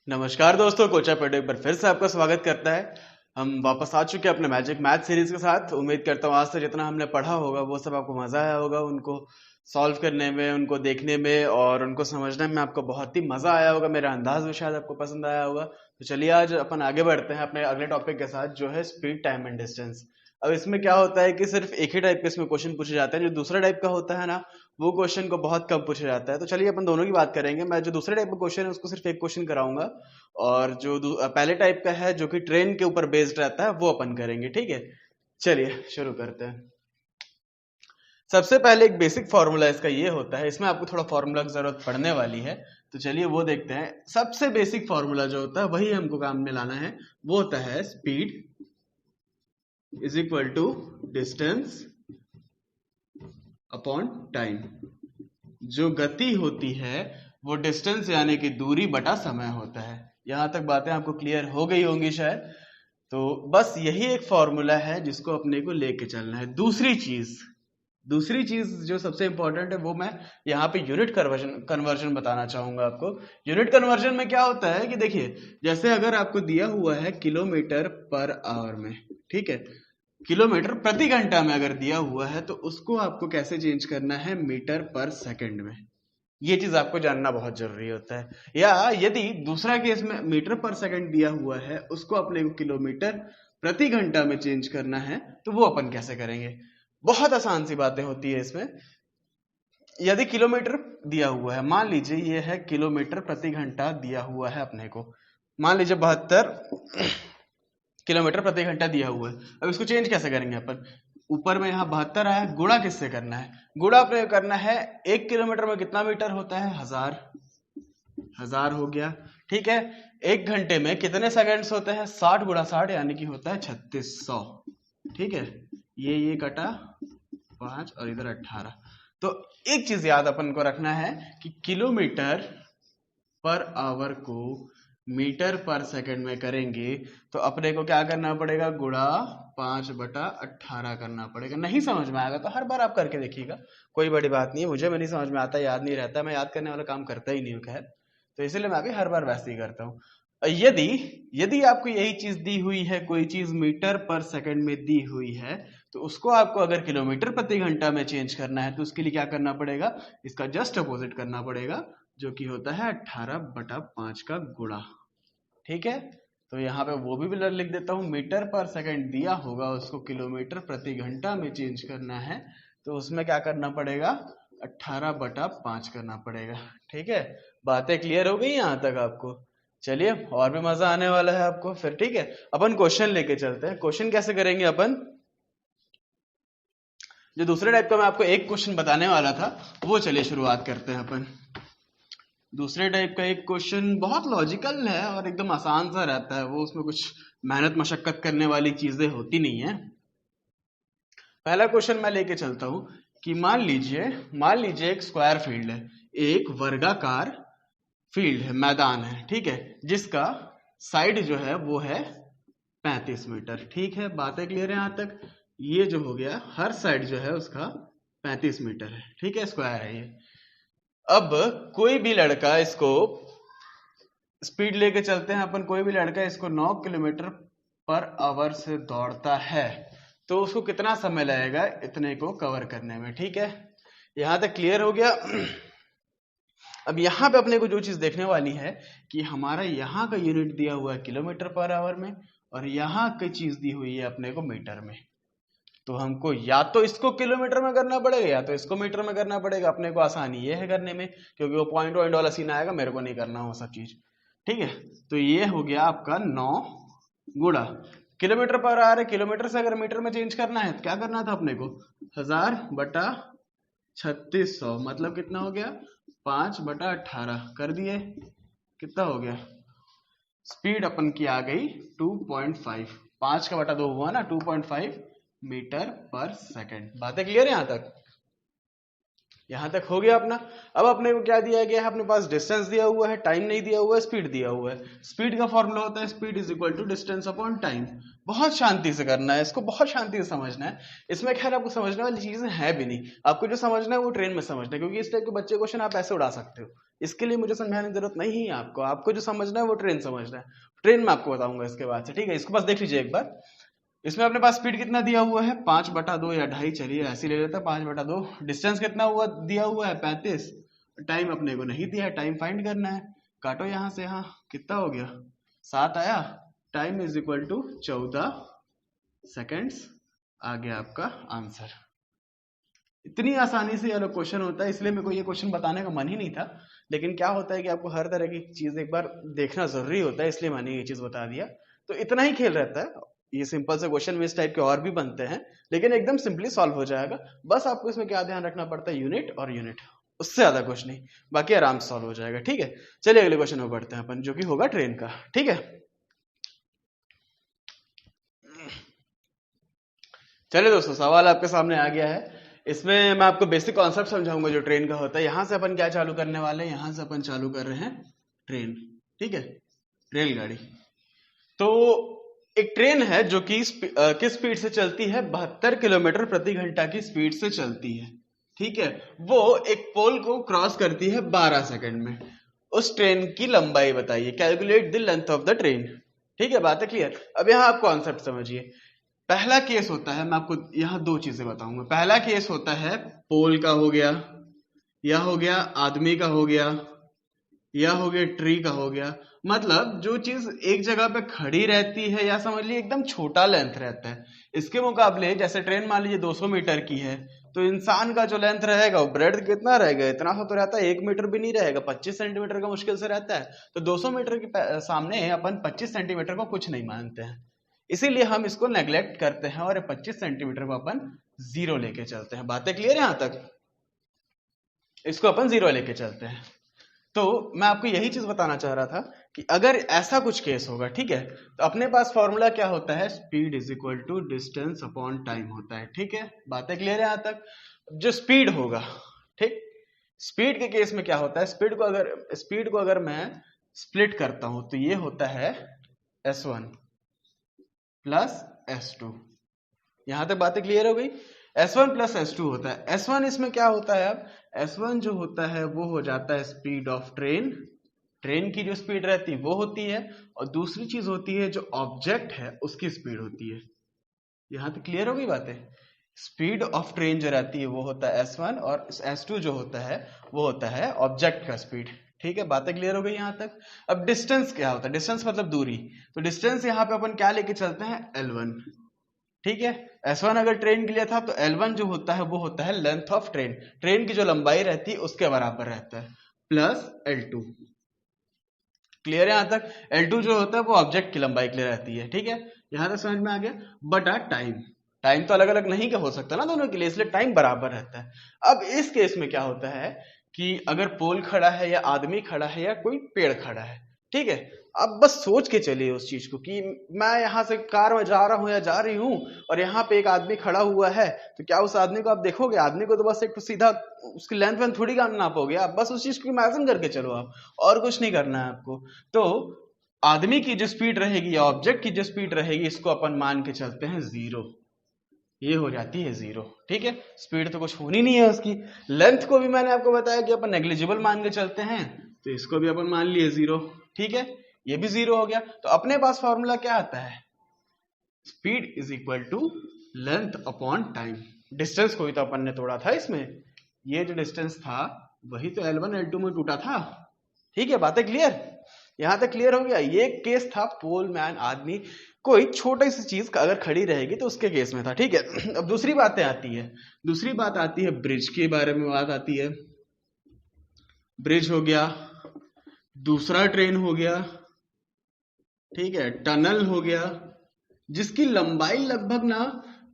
नमस्कार दोस्तों, कोचा पेडो एक बार फिर से आपका स्वागत करता है। हम वापस आ चुके हैं अपने मैजिक मैथ सीरीज के साथ। उम्मीद करता हूँ आज से जितना हमने पढ़ा होगा वो सब आपको मजा आया होगा, उनको सॉल्व करने में, उनको देखने में और उनको समझने में आपको बहुत ही मजा आया होगा। मेरा अंदाज भी शायद आपको पसंद आया होगा। तो चलिए आज अपन आगे बढ़ते हैं अपने अगले टॉपिक के साथ, जो है स्पीड, टाइम एंड डिस्टेंस। अब इसमें क्या होता है कि सिर्फ एक ही टाइप के इसमें क्वेश्चन पूछे जाते हैं। जो दूसरा टाइप का होता है ना, वो क्वेश्चन को बहुत कम पूछा जाता है। तो चलिए अपन दोनों की बात करेंगे। मैं जो दूसरे टाइप का क्वेश्चन है उसको सिर्फ एक क्वेश्चन कराऊंगा, और जो पहले टाइप का है जो कि ट्रेन के ऊपर बेस्ड रहता है वो अपन करेंगे। ठीक है, चलिए शुरू करते हैं। सबसे पहले एक बेसिक फॉर्मूला इसका ये होता है, इसमें आपको थोड़ा फॉर्मूला की जरूरत पड़ने वाली है, तो चलिए वो देखते हैं। सबसे बेसिक फॉर्मूला जो होता है वही हमको काम में लाना है। वो होता है speed is equal to distance upon time. जो गति होती है वो डिस्टेंस यानी कि दूरी बटा समय होता है। यहां तक बातें आपको क्लियर हो गई होंगी शायद। तो बस यही एक फॉर्मूला है जिसको अपने को लेके चलना है। दूसरी चीज जो सबसे इंपॉर्टेंट है वो मैं यहाँ पे यूनिट कन्वर्जन बताना चाहूंगा आपको। यूनिट कन्वर्जन में क्या होता है कि देखिए, जैसे अगर आपको दिया हुआ है किलोमीटर पर आवर में, ठीक है, किलोमीटर प्रति घंटा में अगर दिया हुआ है तो उसको आपको कैसे चेंज करना है, मीटर पर सेकंड में। ये चीज आपको जानना बहुत जरूरी होता है। या यदि दूसरा केस में मीटर पर सेकंड दिया हुआ है, उसको अपने को किलोमीटर प्रति घंटा में चेंज करना है, तो वो अपन कैसे करेंगे। बहुत आसान सी बातें होती है इसमें। यदि किलोमीटर दिया हुआ है, मान लीजिए ये है किलोमीटर प्रति घंटा दिया हुआ है अपने को, मान लीजिए 72 किलोमीटर प्रति घंटा दिया हुआ है। अब इसको चेंज कैसे करेंगे अपन। ऊपर में यहाँ 72 आया, गुणा किससे करना है, गुणा अपने करना है 1 किलोमीटर में कितना मीटर होता है, 1000 हो गया। ठीक है, 1 घंटे में कितने सेकंड्स होते हैं, 60 गुणा 60 यानी कि होता है 3600। ठीक है, ये कटा 5 और इधर 18। तो एक चीज याद अपन को रखना है कि किलोमीटर पर आवर को मीटर पर सेकंड में करेंगे तो अपने को क्या करना पड़ेगा, गुणा 5/18 करना पड़ेगा। नहीं समझ में आएगा तो हर बार आप करके देखिएगा, कोई बड़ी बात नहीं है। मुझे में नहीं समझ में आता, याद नहीं रहता, मैं याद करने वाला काम करता ही नहीं हूँ खैर, तो इसीलिए मैं भी हर बार वैसे ही करता हूँ। यदि यदि आपको यही चीज दी हुई है, कोई चीज मीटर पर सेकंड में दी हुई है, तो उसको आपको अगर किलोमीटर प्रति घंटा में चेंज करना है तो उसके लिए क्या करना पड़ेगा, इसका जस्ट अपोजिट करना पड़ेगा, जो कि होता है 18/5 का गुणा। ठीक है, तो यहाँ पे वो भी लिख देता हूँ। मीटर पर सेकंड दिया होगा, उसको किलोमीटर प्रति घंटा में चेंज करना है, तो उसमें क्या करना पड़ेगा, 18/5 करना पड़ेगा। ठीक है, बातें क्लियर हो गई यहाँ तक आपको। चलिए, और भी मजा आने वाला है आपको फिर। ठीक है, अपन क्वेश्चन लेके चलते हैं। क्वेश्चन कैसे करेंगे अपन, जो दूसरे टाइप का मैं आपको एक क्वेश्चन बताने वाला था वो चलिए शुरुआत करते हैं अपन। दूसरे टाइप का एक क्वेश्चन बहुत लॉजिकल है और एकदम आसान सा रहता है, वो उसमें कुछ मेहनत मशक्कत करने वाली चीजें होती नहीं है। पहला क्वेश्चन मैं लेके चलता हूं कि मान लीजिए एक स्क्वायर फील्ड है, एक वर्गाकार फील्ड है, मैदान है, ठीक है, जिसका साइड जो है वो है 35 मीटर। ठीक है, बातें क्लियर है यहाँ तक। ये जो हो गया, हर साइड जो है उसका 35 मीटर है। ठीक है, स्क्वायर है ये। अब कोई भी लड़का इसको स्पीड लेके चलते हैं अपन, कोई भी लड़का इसको 9 किलोमीटर पर आवर से दौड़ता है, तो उसको कितना समय लगेगा इतने को कवर करने में। ठीक है, यहां तक क्लियर हो गया। अब यहाँ पे अपने को जो चीज देखने वाली है कि हमारा यहाँ का यूनिट दिया हुआ है किलोमीटर पर आवर में, और यहाँ की चीज दी हुई है अपने को मीटर में। तो हमको या तो इसको किलोमीटर में करना पड़ेगा या तो इसको मीटर में करना पड़ेगा। अपने को आसानी ये है करने में, क्योंकि वो पॉइंट वाला सीन आएगा, मेरे को नहीं करना वो सब चीज। ठीक है, तो ये हो गया आपका 9 गुणा किलोमीटर पर आ रहा है, किलोमीटर से अगर मीटर में चेंज करना है तो क्या करना था अपने को, 1000/3600, मतलब कितना हो गया, 5/18 कर दिए। कितना हो गया, स्पीड अपन की आ गई 2.5, 5 का बटा 2 हुआ ना, 2.5 मीटर पर सेकंड। बातें क्लियर है यहां तक हो गया अपना। अब अपने को क्या दिया गया है, अपने पास डिस्टेंस दिया हुआ है, टाइम नहीं दिया हुआ है, स्पीड दिया हुआ है। स्पीड का फॉर्मूला होता है speed is equal to distance upon time. बहुत शांति से करना है इसको, बहुत शांति से समझना है। इसमें खैर आपको समझने वाली चीजें है भी नहीं, आपको जो समझना है वो ट्रेन में समझना है, क्योंकि इस टाइप के बच्चे क्वेश्चन आप ऐसे उड़ा सकते हो, इसके लिए मुझे समझाने की जरूरत नहीं है आपको, आपको जो समझना है वो ट्रेन समझना है, ट्रेन में आपको बताऊंगा इसके बाद से, ठीक है। इसको बस देख लीजिए एक बार। इसमें अपने पास स्पीड कितना दिया हुआ है 5/2 या 2.5, चलिए ऐसे ले लेते हैं 5/2। डिस्टेंस कितना हुआ दिया हुआ है 35। टाइम अपने को नहीं दिया है, टाइम फाइंड करना है। काटो यहाँ से यहाँ, कितना हो गया 7 आया। Time is equal to 14 seconds. आ गया आपका आंसर। इतनी आसानी से ये क्वेश्चन होता है, इसलिए मेरे को ये क्वेश्चन बताने का मन ही नहीं था, लेकिन क्या होता है कि आपको हर तरह की चीज एक बार देखना जरूरी होता है, इसलिए मैंने ये चीज बता दिया। तो इतना ही खेल रहता है, ये सिंपल से क्वेश्चन में इस टाइप के और भी बनते हैं, लेकिन एकदम सिंपली सॉल्व हो जाएगा। बस आपको इसमें क्या ध्यान रखना पड़ता है, यूनिट और यूनिट, उससे ज्यादा कुछ नहीं, बाकी आराम से सॉल्व हो जाएगा, ठीक है। चलिए अगले क्वेश्चन में बढ़ते हैं अपन, जो कि होगा ट्रेन का, ठीक है। चलिए दोस्तों, सवाल आपके सामने आ गया है। इसमें मैं आपको बेसिक कॉन्सेप्ट समझाऊंगा जो ट्रेन का होता है। यहां से अपन क्या चालू करने वाले हैं, यहां से अपन चालू कर रहे हैं ट्रेन, ठीक है, रेलगाड़ी। तो एक ट्रेन है जो कि किस स्पीड से चलती है, 72 किलोमीटर प्रति घंटा की स्पीड से चलती है, ठीक है। वो एक पोल को क्रॉस करती है 12 सेकंड में। उस ट्रेन की लंबाई बताइए, calculate the length of the train, ठीक है। बात है क्लियर। अब यहाँ आप कॉन्सेप्ट समझिए। पहला केस होता है, मैं आपको यहाँ दो चीजें बताऊंगा। पहला केस होता है पोल का हो गया, या हो गया आदमी का हो गया, या हो गया ट्री का हो गया। मतलब जो चीज एक जगह पे खड़ी रहती है, या समझ लीजिए एकदम छोटा लेंथ रहता है। इसके मुकाबले जैसे ट्रेन मान लीजिए 200 मीटर की है, तो इंसान का जो लेंथ रहेगा वो ब्रेड कितना रहेगा, इतना सा तो रहता है, 1 मीटर भी नहीं रहेगा, 25 सेंटीमीटर का मुश्किल से रहता है। तो 200 मीटर के सामने अपन 25 सेंटीमीटर को कुछ नहीं मानते हैं, इसीलिए हम इसको नेग्लेक्ट करते हैं और 25 सेंटीमीटर को अपन 0 लेके चलते हैं। बातें क्लियर है यहां तक? इसको अपन 0 लेके चलते हैं। तो मैं आपको यही चीज बताना चाह रहा था कि अगर ऐसा कुछ केस होगा, ठीक है, तो अपने पास फॉर्मूला क्या होता है, speed is equal to distance upon time होता है, ठीक है। बातें क्लियर है यहां तक? जो स्पीड होगा, ठीक, स्पीड के केस में क्या होता है, स्पीड को अगर मैं स्प्लिट करता हूं तो ये होता है S1 प्लस S2। यहां तक बातें क्लियर हो गई। S1 प्लस S2 होता है। S1 इसमें क्या होता है, अब S1 जो होता है वो हो जाता है स्पीड ऑफ ट्रेन, ट्रेन की जो स्पीड रहती है वो होती है, और दूसरी चीज होती है जो ऑब्जेक्ट है उसकी स्पीड होती है। यहां तक क्लियर हो गई बातें। स्पीड ऑफ ट्रेन जो रहती है वो होता है S1, और S2 जो होता है वो होता है ऑब्जेक्ट का स्पीड, ठीक है। बातें क्लियर हो गई यहां तक। अब डिस्टेंस क्या होता है, डिस्टेंस मतलब दूरी। तो डिस्टेंस यहाँ पे अपन क्या लेके चलते हैं, L1, ठीक है। S1 अगर ट्रेन के लिए था तो L1 जो होता है वो होता है लेंथ ऑफ ट्रेन, ट्रेन की जो लंबाई रहती है उसके बराबर रहता है, प्लस L2। क्लियर है यहां तक? L2 जो होता है वो ऑब्जेक्ट की लंबाई के लिए रहती है, ठीक है। यहां तक समझ में आ गया। बटा टाइम, टाइम तो अलग अलग नहीं हो सकता ना दोनों के लिए, इसलिए टाइम बराबर रहता है। अब इस केस में क्या होता है कि अगर पोल खड़ा है, या आदमी खड़ा है, या कोई पेड़ खड़ा है, ठीक है। अब बस सोच के चलिए उस चीज को कि मैं यहाँ से कार में जा रहा हूँ या जा रही हूँ, और यहाँ पे एक आदमी खड़ा हुआ है, तो क्या उस आदमी को आप देखोगे? आदमी को तो बस एक सीधा उसकी लेंथ वेंथ थोड़ी नापोगे आप, बस उस चीज को इमेजिन करके चलो आप, और कुछ नहीं करना है आपको। तो आदमी की जो स्पीड रहेगी या ऑब्जेक्ट की जो स्पीड रहेगी, इसको अपन मान के चलते हैं 0, ये हो जाती है 0, ठीक है। स्पीड तो कुछ होनी नहीं है उसकी। लेंथ को भी मैंने आपको बताया कि अपन नेग्लिजिबल मान के चलते हैं, तो इसको भी अपन मान लिए 0, ठीक है। ये भी 0 हो गया। तो अपने पास फॉर्मूला क्या आता है, speed is equal to length upon time. Distance को भी तो अपन ने तोड़ा था इसमें, ये जो डिस्टेंस था वही तो L1 L2 में टूटा था, ठीक है। बातें क्लियर? यहां तक क्लियर हो गया। ये केस था पोल मैन, आदमी, कोई छोटी सी चीज अगर खड़ी रहेगी तो उसके केस में था, ठीक है। अब दूसरी बातें आती है, दूसरी बात आती है ब्रिज के बारे में बात आती है। ब्रिज हो गया, दूसरा ट्रेन हो गया, ठीक है, टनल हो गया, जिसकी लंबाई लगभग ना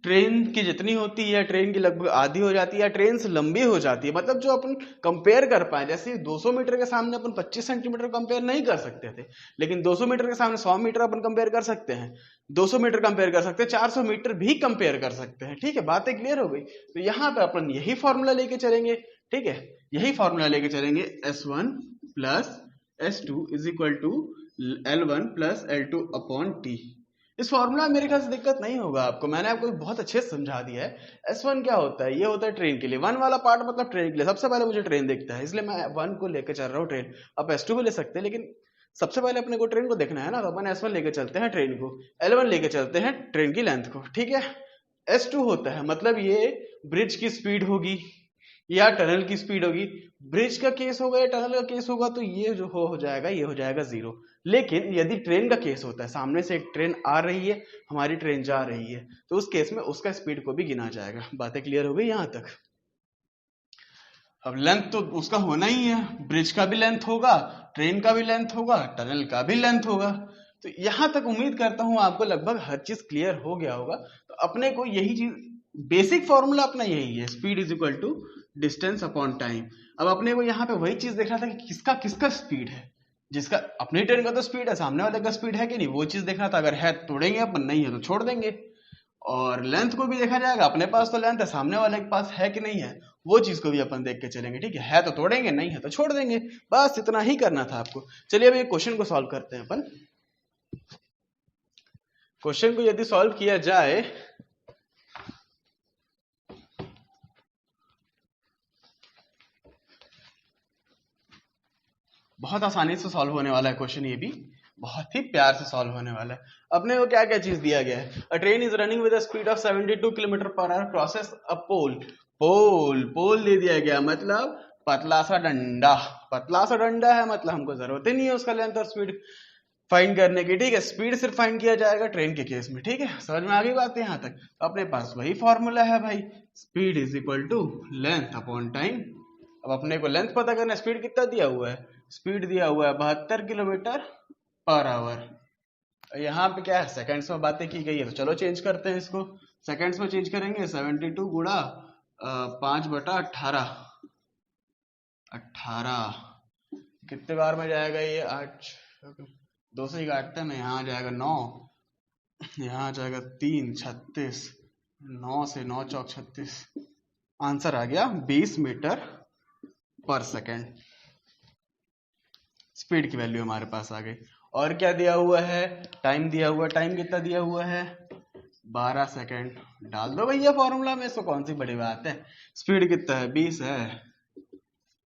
ट्रेन की जितनी होती है, ट्रेन की लगभग आधी हो जाती है, ट्रेन से लंबी हो जाती है। मतलब जो अपन कंपेयर कर पाए, जैसे 200 मीटर के सामने अपन 25 सेंटीमीटर कंपेयर नहीं कर सकते थे, लेकिन 200 मीटर के सामने 100 मीटर अपन कंपेयर कर सकते हैं, 200 मीटर कंपेयर कर सकते हैं, 400 मीटर भी कंपेयर कर सकते हैं, ठीक है। बातें क्लियर हो गई। तो यहाँ पे अपन यही फॉर्मूला लेके चलेंगे, ठीक है, यही फॉर्मूला लेके चलेंगे। S1 plus S2 is equal to L1 plus L2 upon T। इस फॉर्मूला में मेरे ख्याल से दिक्कत नहीं होगा आपको, मैंने आपको बहुत अच्छे से समझा दिया है। S1 क्या होता है, ये होता है ट्रेन के लिए, 1 वाला पार्ट मतलब ट्रेन के लिए, सबसे पहले मुझे ट्रेन देखता है, इसलिए मैं 1 को लेकर चल रहा हूँ ट्रेन। आप S2 भी ले सकते हैं, लेकिन सबसे पहले अपने को ट्रेन को देखना है ना, तो अपन S1 लेके चलते हैं ट्रेन को, L1 लेके चलते हैं ट्रेन की लेंथ को, ठीक है। S2 होता है मतलब ये ब्रिज की स्पीड होगी या टनल की स्पीड होगी। ब्रिज का केस होगा या टनल का केस होगा तो ये जो हो जाएगा, ये हो जाएगा 0। लेकिन यदि ट्रेन का केस होता है, सामने से एक ट्रेन आ रही है, हमारी ट्रेन जा रही है, तो उस केस में उसका स्पीड को भी गिना जाएगा। बातें क्लियर हो गई यहां तक? अब लेंथ तो उसका होना ही है, ब्रिज का भी लेंथ होगा, ट्रेन का भी लेंथ होगा, टनल का भी लेंथ होगा। तो यहां तक उम्मीद करता हूं आपको लगभग हर चीज क्लियर हो गया होगा। तो अपने को यही चीज, बेसिक फॉर्मूला अपना यही है, speed is equal to distance upon time. अब अपने को यहाँ पे वही चीज देखना था कि किसका किसका स्पीड है, जिसका अपनी ट्रेन का तो स्पीड है, सामने वाले का स्पीड है कि नहीं, वो चीज देखना था। अगर है तो तोड़ेंगे अपन, नहीं है तो छोड़ देंगे। और लेंथ को भी देखा जाएगा, अपने पास तो लेंथ है, सामने वाले के पास है कि नहीं है, वो चीज को भी अपन देख के चलेंगे, ठीक है तो तोड़ेंगे, नहीं है तो छोड़ देंगे। बस इतना ही करना था आपको। चलिए अब ये क्वेश्चन को सॉल्व करते हैं अपन। क्वेश्चन को यदि सॉल्व किया जाए, बहुत आसानी से सॉल्व होने वाला है क्वेश्चन, ये भी बहुत ही प्यार से सॉल्व होने वाला है। अपने को क्या क्या चीज दिया गया है, a train is running with a speed of 72 kilometre per hour crosses a pole. Pole दे दिया गया, मतलब पतला सा डंडा, पतला सा डंडा है, मतलब हमको जरूरत ही नहीं है उसका लेंथ और स्पीड फाइंड करने की, ठीक है। स्पीड सिर्फ फाइंड किया जाएगा ट्रेन के केस में, ठीक है। समझ में आ गई बात है यहाँ तक? तो अपने पास वही फॉर्मूला है भाई, speed is equal to length upon time. अब अपने को लेंथ पता करना है, स्पीड कितना दिया हुआ है, स्पीड दिया हुआ है 72 किलोमीटर पर आवर। यहाँ पे क्या है, सेकंड्स में बातें की गई है, तो चलो चेंज करते हैं इसको, सेकंड्स में चेंज करेंगे। 72 गुणा 5/18, 18 कितने बार में जाएगा ये, 8, 2 से ही काटते हैं ना, यहाँ आ जाएगा 9, यहाँ आ जाएगा 3, 36, 9 से 9 चौक 36, आंसर आ गया 20 मीटर पर सेकेंड। स्पीड की वैल्यू हमारे पास आ गई। और क्या दिया हुआ है, टाइम दिया हुआ है, टाइम कितना दिया हुआ है, 12 सेकेंड। डाल दो भैया फॉर्मूला में, इसको कौन सी बड़ी बात है। स्पीड कितना है, 20 है,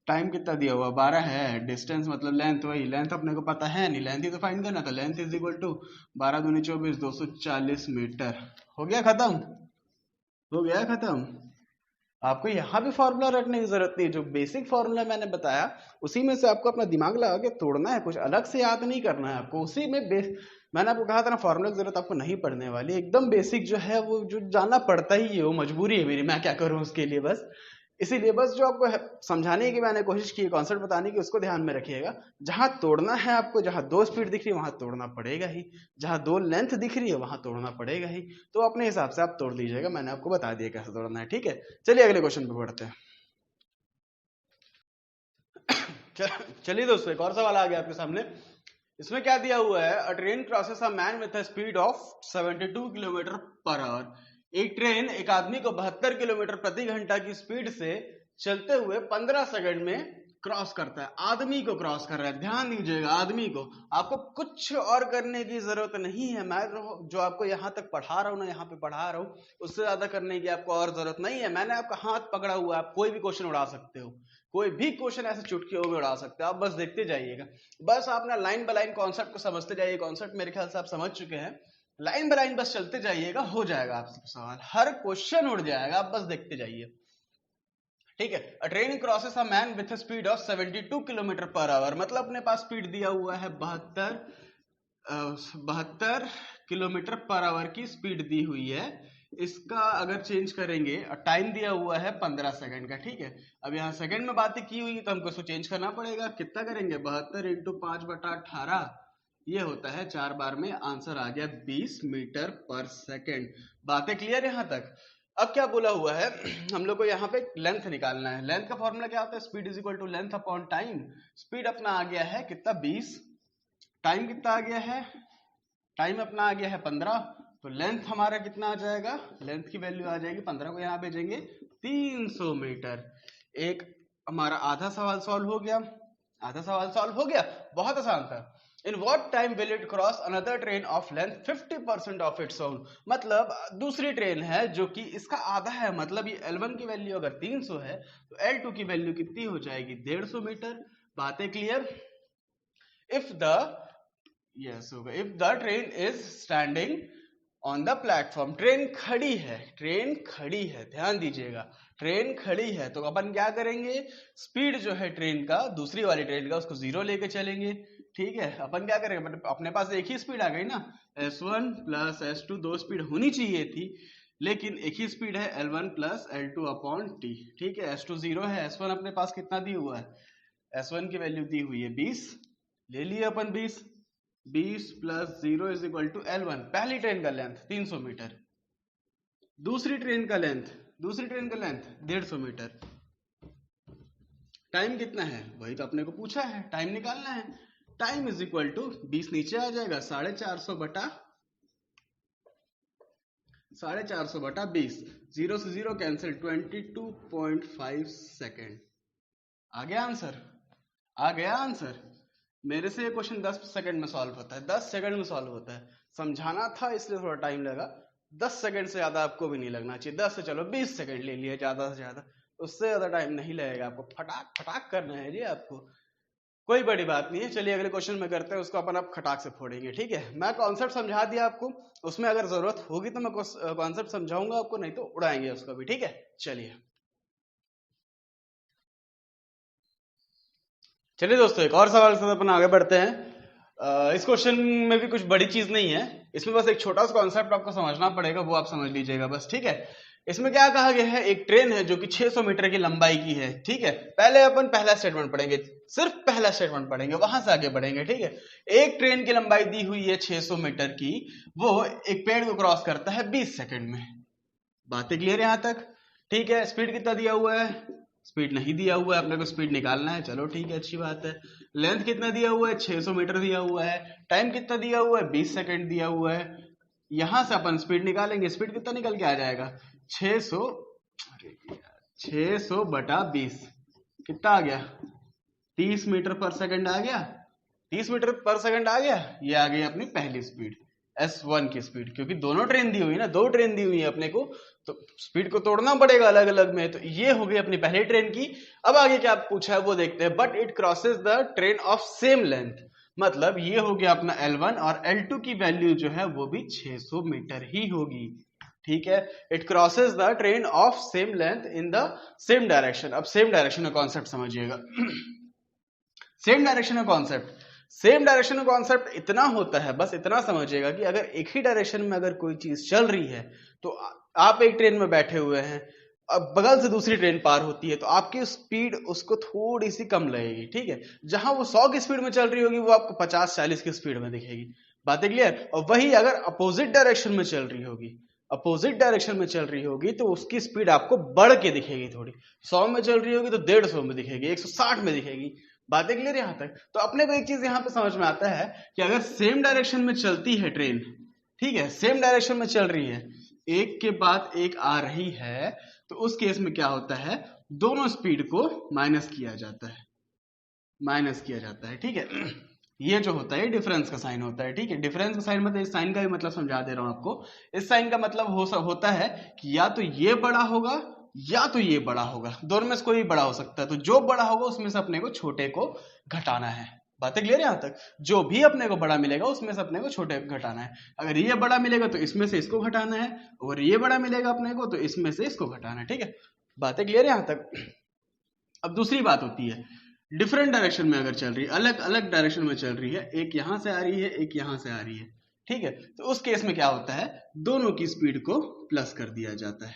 टाइम कितना दिया हुआ 12 है, डिस्टेंस मतलब लेंथ, वही लेंथ अपने को पता है नहीं, लेंथ ही तो फाइंड करना था। लेंथ इज इक्वल टू 12 दूनी 24, 240 मीटर। हो गया खत्म, हो गया खत्म। आपको यहाँ भी फॉर्मूला रटने की जरूरत नहीं, जो बेसिक फॉर्मूला मैंने बताया उसी में से आपको अपना दिमाग लगा के तोड़ना है, कुछ अलग से याद नहीं करना है आपको। उसी में मैंने आपको कहा था ना, फॉर्मूला की जरूरत आपको नहीं पड़ने वाली, एकदम बेसिक जो है वो जो जानना पड़ता ही है, वो मजबूरी है मेरी, मैं क्या करूँ उसके लिए। बस इसीलिए बस जो आपको समझाने की मैंने कोशिश की, कॉन्सेप्ट बताने की, उसको ध्यान में रखिएगा। जहां तोड़ना है आपको, जहां 2 स्पीड दिख रही है वहां तोड़ना पड़ेगा ही, जहां 2 लेंथ दिख रही है वहां तोड़ना पड़ेगा ही। तो अपने हिसाब से आप तोड़ लीजिएगा, मैंने आपको बता दिया कैसे तोड़ना है, ठीक है। चलिए अगले क्वेश्चन पे बढ़ते हैं। चलिए दोस्तों, एक और सवाल आ गया आपके सामने। इसमें क्या दिया हुआ है, a train crosses a man with a speed of 72 kilometre per our. एक ट्रेन एक आदमी को 72 किलोमीटर प्रति घंटा की स्पीड से चलते हुए 15 सेकंड में क्रॉस करता है। आदमी को क्रॉस कर रहा है, ध्यान दीजिएगा, आदमी को। आपको कुछ और करने की जरूरत नहीं है, मैं जो आपको यहाँ तक पढ़ा रहा हूँ ना, यहाँ पे पढ़ा रहा हूँ, उससे ज्यादा करने की आपको और जरूरत नहीं है। मैंने आपका हाथ पकड़ा हुआ है, आप कोई भी क्वेश्चन उड़ा सकते हो, कोई भी क्वेश्चन ऐसे चुटकियों में उड़ा सकते हो, आप बस देखते जाइएगा। बस आप ना लाइन बाय लाइन कॉन्सेप्ट को समझते जाइए। कॉन्सेप्ट मेरे ख्याल से आप समझ चुके हैं, लाइन बाय लाइन बस चलते जाइएगा, हो जाएगा आपसे सवाल, हर क्वेश्चन उड़ जाएगा, आप बस देखते जाइए, ठीक है। A train crosses a man with speed of 72 kilometre per our, मतलब अपने पास स्पीड दिया हुआ है 72 किलोमीटर पर आवर की स्पीड दी हुई है। इसका अगर चेंज करेंगे, टाइम दिया हुआ है 15 सेकंड का, ठीक है। अब यहाँ सेकंड में बातें की हुई तो हमको इसको चेंज करना पड़ेगा। कितना करेंगे, 72 इंटू 5/18, ये होता है 4 बार में, आंसर आ गया 20 मीटर पर सेकंड। बातें क्लियर यहाँ तक? अब क्या बोला हुआ है, हम लोग को यहाँ पे लेंथ निकालना है। लेंथ का फॉर्मूला क्या होता है, speed is equal to length upon time. Speed अपना आ गया है कितना, 20, टाइम कितना आ गया है, टाइम अपना आ गया है 15, तो लेंथ हमारा कितना आ जाएगा, लेंथ की वैल्यू आ जाएगी 15 को यहाँ भेजेंगे 300 मीटर। एक हमारा आधा सवाल सॉल्व हो गया, आधा सवाल सॉल्व हो गया, बहुत आसान था। In what time will it cross another train of length 50% of its own. मतलब दूसरी ट्रेन है जो कि इसका आधा है, मतलब ये L1 की वैल्यू अगर 300 है तो L2 की वैल्यू कितनी हो जाएगी 150 मीटर। बातें clear? If the if the train is standing on the platform, train खड़ी है, ट्रेन खड़ी है, ध्यान दीजिएगा, ट्रेन खड़ी है, तो अपन क्या करेंगे, स्पीड जो है ट्रेन का, दूसरी वाली ट्रेन का, उसको 0 लेके चलेंगे। ठीक है, अपन क्या करेंगे, अपने पास एक ही स्पीड आ गई ना, S1 प्लस S2, दो स्पीड होनी चाहिए थी, लेकिन एक ही स्पीड है L1 plus L2 upon T। ठीक है, S2 0 है, S1 अपने पास कितना दी हुआ है, S1 की वैल्यू दी हुई है 20, ले लिए अपन 20 plus 0 is equal to L1। पहली ट्रेन का लेंथ 300 मीटर, दूसरी ट्रेन का लेंथ 150 मीटर। टाइम कितना है, वही तो अपने को पूछा है, टाइम निकालना है। टाइम इज इक्वल टू 20 नीचे आ जाएगा, 450 बटा 20, 0 से 0 कैंसिल, 22.5 सेकेंड। आ गया आंसर। मेरे से ये क्वेश्चन 10 सेकंड में सॉल्व होता है, 10 सेकंड में सॉल्व होता है। समझाना था इसलिए थोड़ा टाइम लगा, 10 सेकंड से ज्यादा आपको भी नहीं लगना चाहिए, 10 से चलो 20 सेकंड ले लिया ज्यादा से ज्यादा, उससे ज्यादा टाइम नहीं लगेगा आपको, फटाक फटाक करना है जी आपको, कोई बड़ी बात नहीं है। चलिए अगले क्वेश्चन में करते हैं, उसको अपन अब खटाक से फोड़ेंगे। ठीक है, मैं कॉन्सेप्ट समझा दिया आपको, उसमें अगर जरूरत होगी तो मैं कॉन्सेप्ट समझाऊंगा आपको, नहीं तो उड़ाएंगे उसको भी। ठीक है, चलिए दोस्तों, एक और सवाल से अपन आगे बढ़ते हैं। इस क्वेश्चन में भी कुछ बड़ी चीज नहीं है, इसमें बस एक छोटा सा कॉन्सेप्ट आपको समझना पड़ेगा, वो आप समझ लीजिएगा बस। ठीक है, इसमें क्या कहा गया है, एक ट्रेन है जो कि 600 मीटर की लंबाई की है। ठीक है, पहले अपन पहला स्टेटमेंट पढ़ेंगे, सिर्फ पहला स्टेटमेंट पढ़ेंगे, वहां से आगे बढ़ेंगे। ठीक है, एक ट्रेन की लंबाई दी हुई है 600 मीटर की, वो एक पेड़ को क्रॉस करता है 20 सेकंड में। बातें क्लियर यहां तक? ठीक है, स्पीड कितना दिया हुआ है, स्पीड नहीं दिया हुआ है, अपने को स्पीड निकालना है, चलो ठीक है, अच्छी बात है। लेंथ कितना दिया हुआ है, 600 मीटर दिया हुआ है। टाइम कितना दिया हुआ है, 20 सेकंड दिया हुआ है। यहां से अपन स्पीड निकालेंगे, स्पीड कितना निकल के आ जाएगा, 600 बटा 20, कितना आ गया, 30 मीटर पर सेकंड आ गया, 30 मीटर पर सेकंड आ गया। ये आ गई अपनी पहली स्पीड, S1 की स्पीड, क्योंकि दोनों ट्रेन दी हुई ना, दो ट्रेन दी हुई है अपने को, तो स्पीड को तोड़ना पड़ेगा अलग अलग में, तो ये हो गई अपनी पहली ट्रेन की। अब आगे क्या पूछा है वो देखते हैं, but it crosses the train of same length, मतलब ये हो गया अपना L1 और L2 की वैल्यू जो है वो भी 600 मीटर ही होगी। ठीक है, it crosses the train of same length in the same direction. अब सेम डायरेक्शन का कॉन्सेप्ट समझिएगा। सेम डायरेक्शन का कॉन्सेप्ट इतना होता है, बस इतना समझिएगा कि अगर एक ही डायरेक्शन में अगर कोई चीज चल रही है, तो आप एक ट्रेन में बैठे हुए हैं, अब बगल से दूसरी ट्रेन पार होती है, तो आपकी स्पीड उसको थोड़ी सी कम लगेगी। ठीक है, जहां वो 100 की स्पीड में चल रही होगी, वो आपको 50-40 की स्पीड में दिखेगी। बातें क्लियर? और वही अगर अपोजिट डायरेक्शन में चल रही होगी, तो उसकी स्पीड आपको बढ़ के दिखेगी, थोड़ी 100 में चल रही होगी तो 150 में दिखेगी, 160 में दिखेगी। बातें क्लियर यहां तक? तो अपने को एक चीज यहां पे समझ में आता है कि अगर सेम डायरेक्शन में चलती है ट्रेन, ठीक है, सेम डायरेक्शन में चल रही है, एक के बाद एक आ रही है, तो उस केस में क्या होता है, दोनों स्पीड को माइनस किया जाता है। ठीक है, ये जो होता है डिफरेंस का साइन होता है। ठीक है, डिफरेंस का साइन मतलब, इस साइन का भी मतलब समझा दे रहा हूं आपको। इस साइन का मतलब होता है कि या तो ये बड़ा होगा या तो ये बड़ा होगा, दोनों में से कोई भी बड़ा हो सकता है, तो जो बड़ा होगा उसमें से अपने को छोटे को घटाना है। बातें क्लियर है यहां तक? जो भी अपने को बड़ा मिलेगा उसमें से अपने को छोटे को घटाना है। अगर ये बड़ा मिलेगा तो इसमें से इसको घटाना है, और ये बड़ा मिलेगा अपने को तो इसमें से इसको घटाना है। ठीक है, बातें क्लियर है यहां तक? अब दूसरी बात होती है, डिफरेंट डायरेक्शन में अगर चल रही है, अलग अलग डायरेक्शन में चल रही है, एक यहां से आ रही है, एक यहां से आ रही है। ठीक है, तो उस केस में क्या होता है, दोनों की स्पीड को प्लस कर दिया जाता है।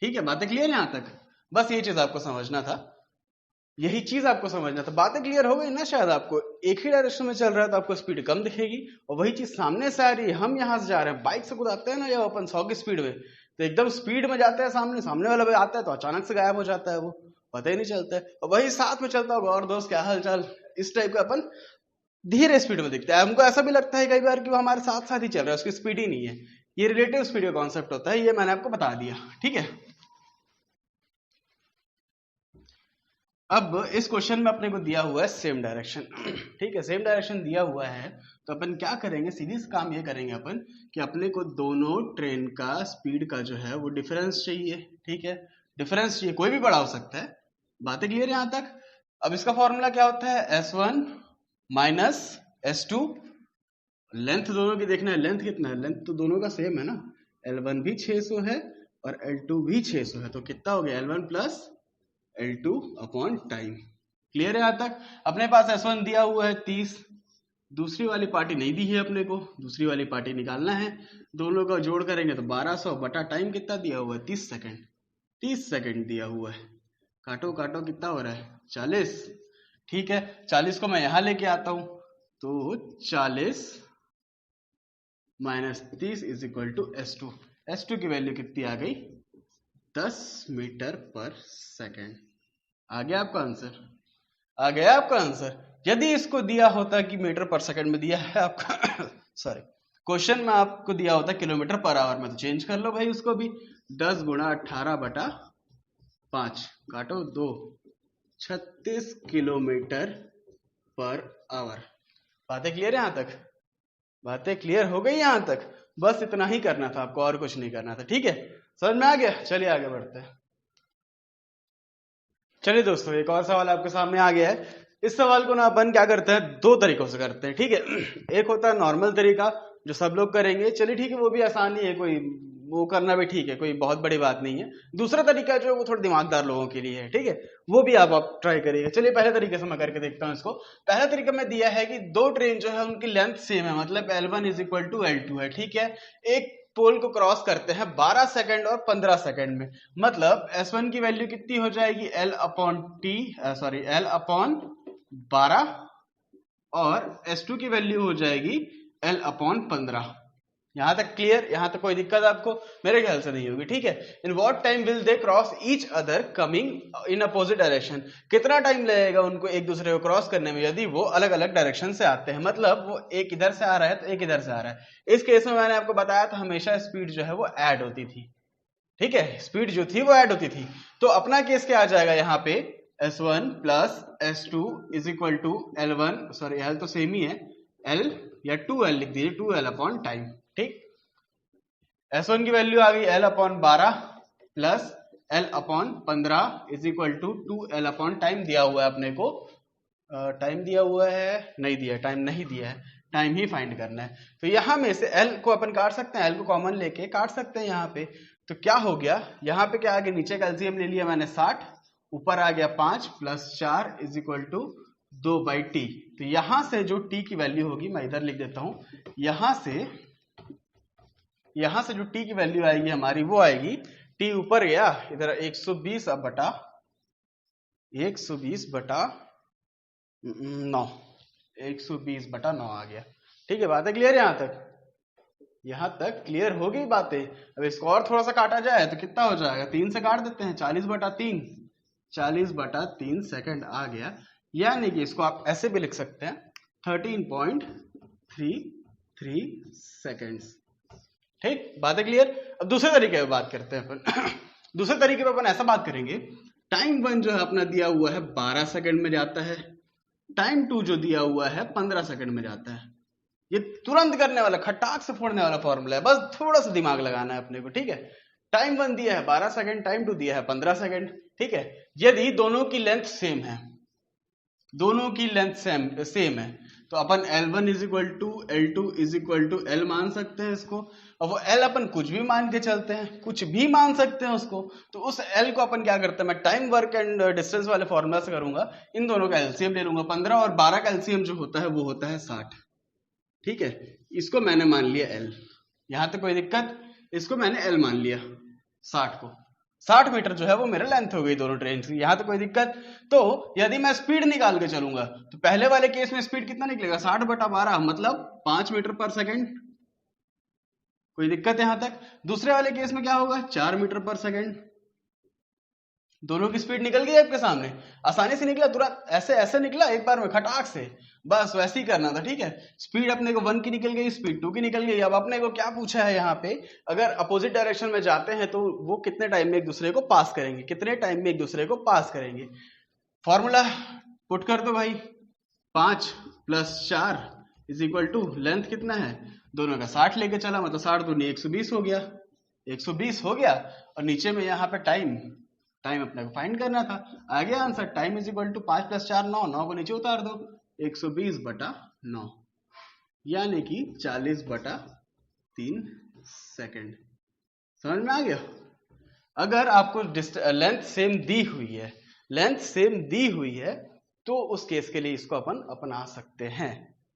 ठीक है, बातें क्लियर यहां तक? बस ये चीज आपको समझना था, बातें क्लियर हो गई ना? शायद आपको एक ही डायरेक्शन में चल रहा है तो आपको स्पीड कम दिखेगी, और वही चीज सामने से आ रही है, हम यहां से जा रहे हैं, बाइक से कुदाते हैं ना जब अपन 100 की स्पीड में, तो एकदम स्पीड में जाते हैं, सामने वाला भी आता है तो अचानक से गायब हो जाता है, वो पता ही नहीं चलता है। और वही साथ में चलता होगा, और दोस्त क्या हाल चाल, इस टाइप का अपन धीरे स्पीड में दिखता है। हमको ऐसा भी लगता है कई बार कि वो हमारे साथ साथ ही चल रहा है, उसकी स्पीड ही नहीं है। ये रिलेटिव स्पीड का कॉन्सेप्ट होता है, ये मैंने आपको बता दिया। ठीक है, अब इस क्वेश्चन में अपने को दिया हुआ है सेम डायरेक्शन, ठीक है, सेम डायरेक्शन दिया हुआ है, तो अपन क्या करेंगे, सीधी सा काम ये करेंगे अपन कि अपने को दोनों ट्रेन का स्पीड का जो है वो डिफरेंस चाहिए, ठीक है, डिफरेंस चाहिए, कोई भी बड़ा हो सकता है, बातें क्लियर यहाँ तक। अब इसका फॉर्मूला क्या होता है, S1 माइनस S2, लेंथ दोनों की देखना है, लेंथ कितना है, लेंथ तो दोनों का सेम है ना, L1 भी 600 है और L2 भी 600 है, तो कितना हो गया L1 plus L2 upon time. Clear है यहाँ तक। अपने पास S1 दिया हुआ है 30, दूसरी वाली पार्टी नहीं दी है अपने को, दूसरी वाली पार्टी निकालना है, दोनों का जोड़ करेंगे तो 1200 बटा टाइम कितना दिया हुआ है 30 सेकेंड, 30 सेकेंड दिया हुआ है, काटो काटो कितना हो रहा है 40, ठीक है, 40 को मैं यहां लेके आता हूं तो 40 minus 30 is equal to S2, S2 की वैल्यू कितनी आ गई 10 मीटर पर सेकेंड। आ गया आपका आंसर, आ गया आपका आंसर। यदि इसको दिया होता कि मीटर पर सेकंड में दिया है आपका सॉरी, क्वेश्चन में आपको दिया होता किलोमीटर पर आवर में, तो चेंज कर लो भाई उसको भी, 10 गुणा 18 बटा 5 काटो 2, 36 किलोमीटर पर आवर। बातें क्लियर है यहाँ तक, बातें क्लियर हो गई यहाँ तक, बस इतना ही करना था आपको और कुछ नहीं करना था, ठीक है, समझ में आ गया। चलिए आगे बढ़ते हैं। चलिए दोस्तों एक और सवाल आपके सामने आ गया है। इस सवाल को ना अपन क्या करते हैं, दो तरीकों से करते हैं, ठीक है। एक होता है नॉर्मल तरीका जो सब लोग करेंगे, चलिए ठीक है, वो भी आसान ही है, कोई वो करना भी ठीक है, कोई बहुत बड़ी बात नहीं है। दूसरा तरीका जो है वो थोड़ा दिमागदार लोगों के लिए है, ठीक है, वो भी आप ट्राई करिएगा। चलिए पहले तरीके से मैं करके देखता हूँ इसको। पहला तरीका में दिया है कि दो ट्रेन जो है उनकी लेंथ सेम है, मतलब L1 is equal to L2 है, ठीक है, एक पोल को क्रॉस करते हैं 12 सेकंड और 15 सेकंड में, मतलब S1 की वैल्यू कितनी हो जाएगी L upon T, sorry L upon 12, और S2 की वैल्यू हो जाएगी L अपॉन 15। यहां तक क्लियर, यहां तक कोई दिक्कत आपको मेरे ख्याल से नहीं होगी, ठीक है। In what time will they cross each other coming in opposite direction, कितना टाइम लगेगा उनको एक दूसरे को क्रॉस करने में यदि वो अलग अलग डायरेक्शन से आते हैं, मतलब वो एक इधर से आ रहा है तो एक इधर से आ रहा है। इस केस में मैंने आपको बताया था हमेशा स्पीड जो है वो ऐड होती थी, ठीक है, स्पीड जो थी वो ऐड होती थी। तो अपना केस क्या आ जाएगा यहाँ पे, S1 plus S2 is equal to L1, sorry L तो सेम ही है, L या 2L लिख दीजिए, 2L अपॉन टाइम, ठीक। S1 की वैल्यू आ गई L upon 12 plus L upon 15 is equal to 2L upon time दिया हुआ है अपने को, टाइम दिया हुआ है, नहीं दिया, टाइम नहीं दिया है, टाइम ही फाइंड करना है। तो यहां में से L को अपन काट सकते हैं, L को कॉमन लेके काट सकते हैं यहाँ पे, तो क्या हो गया, यहाँ पे क्या आ गया, नीचे का एलसीएम ले लिया मैंने 60, ऊपर आ गया 5 plus 4 is equal to 2/t। तो यहां से जो t की वैल्यू होगी, मैं इधर लिख देता हूं, यहां से जो t की वैल्यू आएगी हमारी, वो आएगी, t ऊपर गया इधर 120 बटा 9, 120 बटा 9 आ गया, ठीक है। बातें क्लियर है यहाँ तक, यहां तक क्लियर हो गई बातें। अब इसको और थोड़ा सा काटा जाए तो कितना हो जाएगा, 3 से काट देते हैं, 40/3, 40/3 सेकंड आ गया, यानी कि इसको आप ऐसे भी लिख सकते हैं 13.33 सेकंड्स, ठीक। बातें क्लियर। अब दूसरे तरीके पे बात करते हैं अपन दूसरे तरीके पे अपन ऐसा बात करेंगे, टाइम 1 जो है अपना दिया हुआ है 12 सेकंड में जाता है, टाइम 2 जो दिया हुआ है 15 सेकंड में जाता है। ये तुरंत करने वाला, खटाक से फोड़ने वाला फॉर्मूला है, बस थोड़ा सा दिमाग लगाना है अपने को, ठीक है। टाइम 1 दिया है 12 सेकंड, टाइम 2 दिया है 15 सेकंड, ठीक है। यदि दोनों की लेंथ सेम है, दोनों की लेंथ सेम है, तो अपन L1 is equal to L2 is equal to L मान सकते हैं इसको। अब वो L अपन कुछ भी मान के चलते हैं, कुछ भी मान सकते हैं उसको, तो उस L को अपन क्या करते हैं, मैं टाइम वर्क एंड डिस्टेंस वाले फॉर्मूला से करूंगा, इन दोनों का एलसीएम ले लूंगा, 15 और 12 का एलसीएम जो होता है वो होता है 60, ठीक है। इसको मैंने मान लिया L, यहां तक कोई दिक्कत, इसको मैंने L मान लिया 60 को, 60 मीटर जो है वो मेरा लेंथ हो गई दोनों ट्रेन की, यहां तक कोई दिक्कत। तो यदि मैं स्पीड निकाल के चलूंगा तो पहले वाले केस में स्पीड कितना निकलेगा, 60/12 मतलब 5 मीटर पर सेकंड, कोई दिक्कत यहां तक। दूसरे वाले केस में क्या होगा, 4 मीटर पर सेकंड, दोनों की स्पीड निकल गई आपके सामने, आसानी से निकला, तुरंत ऐसे ऐसे निकला एक बार में खटाक से, बस वैसे ही करना था, ठीक है। स्पीड अपने को 1 की निकल गई, स्पीड 2 की निकल गई। अब अपने को क्या पूछा है यहाँ पे, अगर अपोजिट डायरेक्शन में जाते हैं तो वो कितने टाइम में एक दूसरे को पास करेंगे, कितने टाइम में एक दूसरे को पास करेंगे। फॉर्मूला पुट कर दो भाई, 5 + 4 = लेंथ कितना है, दोनों का 60 लेके चला, मतलब 60 दूनी 120 हो गया, 120 हो गया। और नीचे में यहाँ पे टाइम अपने को फाइंड करना था, आ गया आंसर। टाइम = 5 + 4 9, 9 को नीचे उतार दो, 120/9 यानी कि 40/3 सेकेंड। समझ में आ गया। अगर आपको लेंथ सेम दी हुई है तो उस केस के लिए इसको अपन अपना सकते हैं।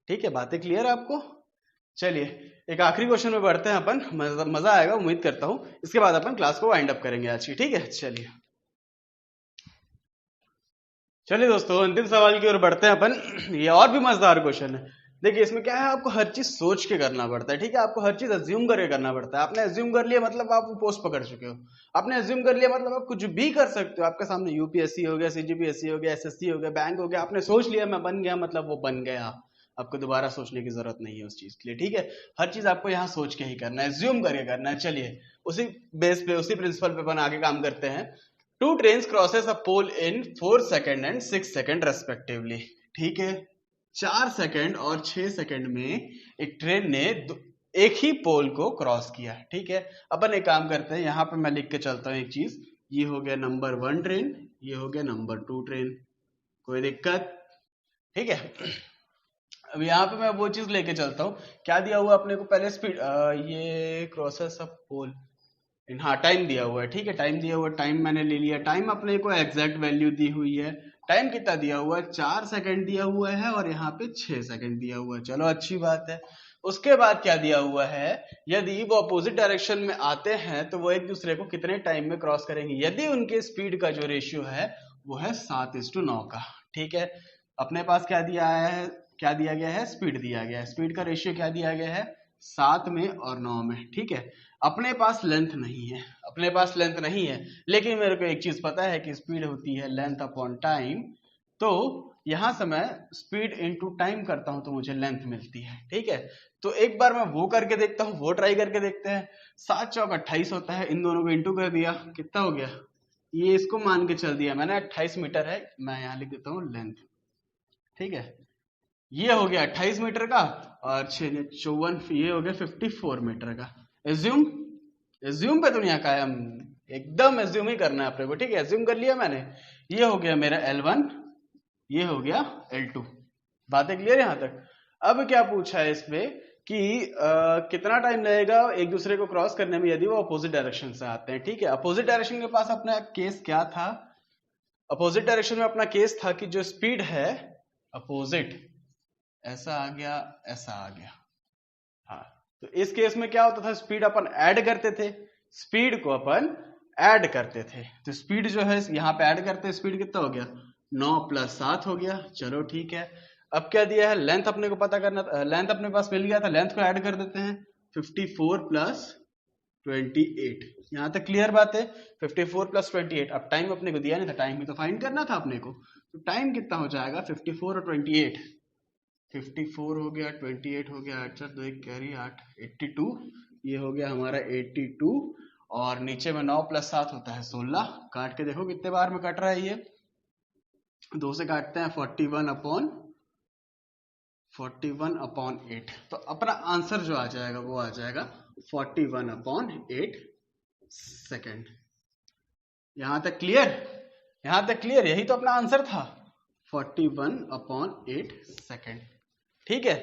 ठीक है, बातें क्लियर आपको। चलिए एक आखिरी क्वेश्चन में बढ़ते हैं अपन, मजा आएगा उम्मीद करता हूं। इसके बाद अपन क्लास को वाइंड अप करेंगे आज की। ठीक है, चलिए दोस्तों अंतिम सवाल की ओर बढ़ते हैं अपन। ये और भी मजेदार क्वेश्चन है। देखिए इसमें क्या है, आपको हर चीज सोच के करना पड़ता है। ठीक है, आपको हर चीज अज्यूम करके करना पड़ता है। आपने अज्यूम कर लिया मतलब आप पोस्ट पकड़ चुके हो, आपने अज्यूम कर लिया मतलब आप कुछ भी कर सकते हो। आपके सामने यूपीएससी हो गया, सीजीपीएससी हो गया, एसएससी हो गया, बैंक हो गया, आपने सोच लिया मैं बन गया मतलब वो बन गया। आपको दोबारा सोचने की जरूरत नहीं है उस चीज के लिए। ठीक है, हर चीज आपको यहाँ सोच के ही करना है, अज्यूम करके करना है। चलिए उसी बेस पे, उसी प्रिंसिपल पे अपन आगे काम करते हैं। 2 trains crosses a pole in 4 second and 6 second respectively. ठीक है, 4 सेकेंड और 6 सेकेंड में एक ट्रेन ने एक ही पोल को क्रॉस किया। ठीक है, अपन एक काम करते हैं, यहाँ पे मैं लिख के चलता हूँ एक चीज। ये हो गया नंबर 1 ट्रेन, ये हो गया नंबर 2 ट्रेन, कोई दिक्कत। ठीक है, अब यहाँ पे मैं वो चीज लेके चलता हूँ, क्या दिया हुआ अपने को पहले, स्पीड, ये क्रॉसेस ऑफ पोल, हाँ टाइम दिया हुआ है। ठीक है, टाइम दिया हुआ है, टाइम मैंने ले लिया। टाइम अपने को एग्जैक्ट वैल्यू दी हुई है। टाइम कितना दिया हुआ है, 4 सेकंड दिया हुआ है और यहाँ पे 6 सेकंड दिया हुआ है। चलो अच्छी बात है। उसके बाद क्या दिया हुआ है, यदि वो अपोजिट डायरेक्शन में आते हैं तो वो एक दूसरे को कितने टाइम में क्रॉस करेंगे। यदि उनके स्पीड का जो रेशियो है वो है 7:9 का। ठीक है, अपने पास क्या दिया गया है, स्पीड दिया गया है। स्पीड का रेशियो क्या दिया गया है, 7 में और 9 में। ठीक है, अपने पास लेंथ नहीं है, लेकिन मेरे को एक चीज पता है कि स्पीड होती है लेंथ अपॉन टाइम। तो यहां से मैं स्पीड इनटू टाइम करता हूं तो मुझे लेंथ मिलती है। ठीक है, तो एक बार मैं वो करके देखता हूं, वो ट्राई करके देखते हैं। 7 चौक 28 होता है, इन दोनों को इंटू कर दिया, कितना हो गया, ये इसको मान के चल दिया मैंने, 28 मीटर है। मैं यहां लिख देता हूं लेंथ। ठीक है, ये हो गया 28 मीटर का और 6 54, ये हो गया 54 मीटर का। एज्यूम पे दुनिया कायम, एकदम एज्यूम ही करना है अपने को। ठीक है, एज्यूम कर लिया मैंने। ये हो गया मेरा L1, ये हो गया L2। बातें क्लियर यहां तक। अब क्या पूछा है इसमें कि कितना टाइम लगेगा एक दूसरे को क्रॉस करने में यदि वो अपोजिट डायरेक्शन से आते हैं। ठीक है, अपोजिट डायरेक्शन के पास अपना केस क्या था, अपोजिट डायरेक्शन में अपना केस था कि जो स्पीड है अपोजिट, ऐसा आ गया, ऐसा आ गया। हाँ, तो इस केस में क्या होता था, स्पीड अपन ऐड करते थे, तो स्पीड जो है यहाँ पे ऐड करते हैं, स्पीड कितना हो गया, 9 + 7 हो गया। चलो ठीक है, अब क्या दिया है, लेंथ अपने को पता करना, लेंथ अपने पास मिल गया था, लेंथ को ऐड कर देते हैं, 54 + 28। यहां तक क्लियर बात है, 54 + 28। अब टाइम अपने को दिया नहीं था, टाइम भी तो फाइंड करना था अपने को, तो टाइम कितना हो जाएगा, 54 और 28, 54 हो गया, 28 हो गया, 8 2 1 कैरी 8, 82, ये हो गया हमारा 82। और नीचे में 9 + 7 होता है 16, काट के देखो कितने बार में कट रहा है, ये 2 से काटते हैं, 41/8। तो अपना आंसर जो आ जाएगा वो आ जाएगा 41/8 सेकेंड। यहां तक क्लियर, यही तो अपना आंसर था, 41/8 सेकेंड। ठीक है,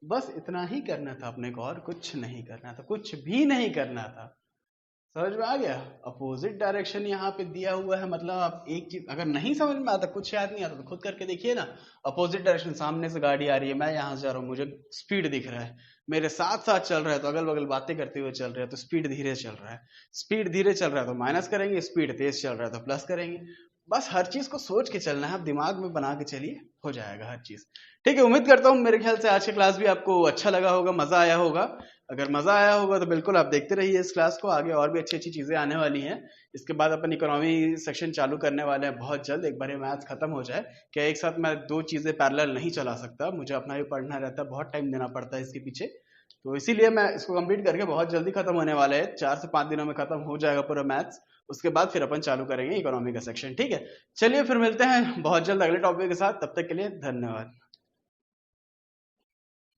बस इतना ही करना था अपने को, और कुछ नहीं करना था, कुछ भी नहीं करना था। समझ में आ गया। अपोजिट डायरेक्शन यहाँ पे दिया हुआ है, मतलब आप एक चीज अगर नहीं समझ में आता, कुछ याद नहीं आता, तो खुद करके देखिए ना। अपोजिट डायरेक्शन, सामने से गाड़ी आ रही है, मैं यहाँ से जा रहा हूँ, मुझे स्पीड दिख रहा है, मेरे साथ साथ चल रहा है, तो अगल बगल बातें करते हुए चल रहे हैं तो स्पीड धीरे चल रहा है, स्पीड धीरे चल रहा है तो माइनस करेंगे, स्पीड तेज चल रहा है तो प्लस करेंगे। बस हर चीज को सोच के चलना है, आप दिमाग में बना के चलिए, हो जाएगा हर चीज। ठीक है, उम्मीद करता हूँ मेरे ख्याल से आज की क्लास भी आपको अच्छा लगा होगा, मजा आया होगा। अगर मजा आया होगा तो बिल्कुल आप देखते रहिए इस क्लास को, आगे और भी अच्छी अच्छी चीजें आने वाली हैं। इसके बाद अपन इकोनॉमी सेक्शन चालू करने वाले हैं बहुत जल्द, एक बार ये मैथ्स खत्म हो जाए। क्या एक साथ मैं 2 चीजें पैरेलल नहीं चला सकता, मुझे अपना भी पढ़ना रहता है, बहुत टाइम देना पड़ता है इसके पीछे। तो इसीलिए मैं इसको कंप्लीट करके बहुत जल्दी खत्म होने वाला है, 4 से 5 दिनों में खत्म हो जाएगा पूरा मैथ्स। उसके बाद फिर अपन चालू करेंगे इकोनॉमी का सेक्शन, ठीक है। चलिए फिर मिलते हैं बहुत जल्द अगले टॉपिक के साथ, तब तक के लिए धन्यवाद।